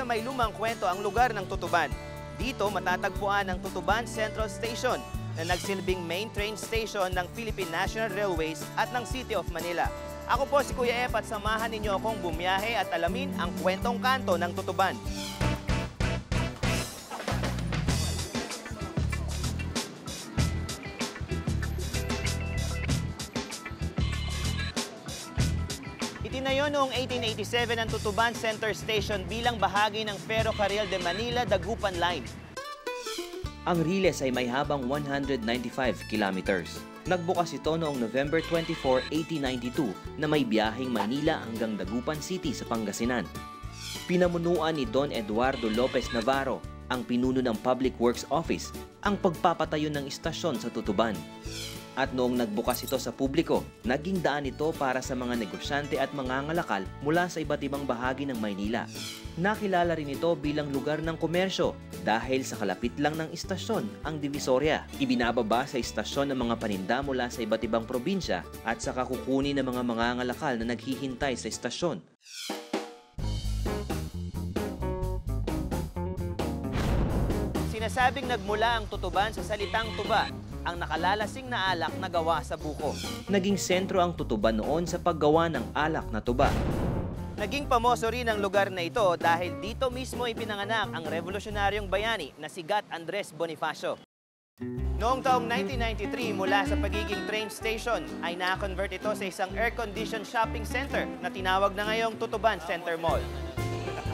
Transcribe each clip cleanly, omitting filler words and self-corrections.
na may lumang kwento ang lugar ng Tutuban. Dito matatagpuan ang Tutuban Central Station na nagsilbing main train station ng Philippine National Railways at ng City of Manila. Ako po si Kuya F at samahan ninyo akong bumiyahe at alamin ang kwentong kanto ng Tutuban. Itinayo noong 1887 ang Tutuban Center Station bilang bahagi ng Ferrocarril de Manila-Dagupan Line. Ang Riles ay may habang 195 kilometers. Nagbukas ito noong November 24, 1892 na may biyaheng Manila hanggang Dagupan City sa Pangasinan. Pinamunuan ni Don Eduardo Lopez Navarro, ang pinuno ng Public Works Office, ang pagpapatayo ng istasyon sa Tutuban. At noong nagbukas ito sa publiko, naging daan ito para sa mga negosyante at mangangalakal mula sa iba't ibang bahagi ng Maynila. Nakilala rin ito bilang lugar ng komersyo dahil sa kalapit lang ng istasyon ang Divisoria. Ibinababa sa istasyon ng mga paninda mula sa iba't ibang probinsya at saka kukunin ng mga mangangalakal na naghihintay sa istasyon. Sinasabing nagmula ang Tutuban sa salitang tuba, ang nakalalasing na alak na gawa sa buko. Naging sentro ang Tutuban noon sa paggawa ng alak na tuba. Naging pamoso rin ang lugar na ito dahil dito mismo ipinanganak ang revolusyonaryong bayani na si Gat Andres Bonifacio. Noong taong 1993, mula sa pagiging train station, ay na-convert ito sa isang air-conditioned shopping center na tinawag na ngayong Tutuban Center Mall.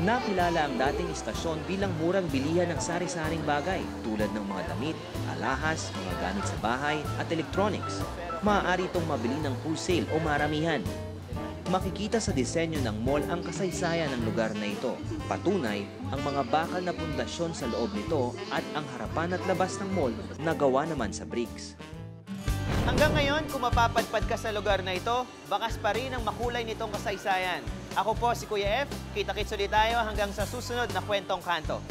Nakilala ang dating istasyon bilang murang bilihan ng sari-saring bagay tulad ng mga damit, alahas, mga gamit sa bahay at electronics. Maaari itong mabili ng wholesale o maramihan. Makikita sa disenyo ng mall ang kasaysayan ng lugar na ito. Patunay ang mga bakal na pundasyon sa loob nito at ang harapan at labas ng mall na gawa naman sa bricks. Hanggang ngayon, kung mapapadpad ka sa lugar na ito, bakas pa rin ang makulay nitong kasaysayan. Ako po si Kuya F. Kita-kits ulit tayo hanggang sa susunod na kwentong kanto.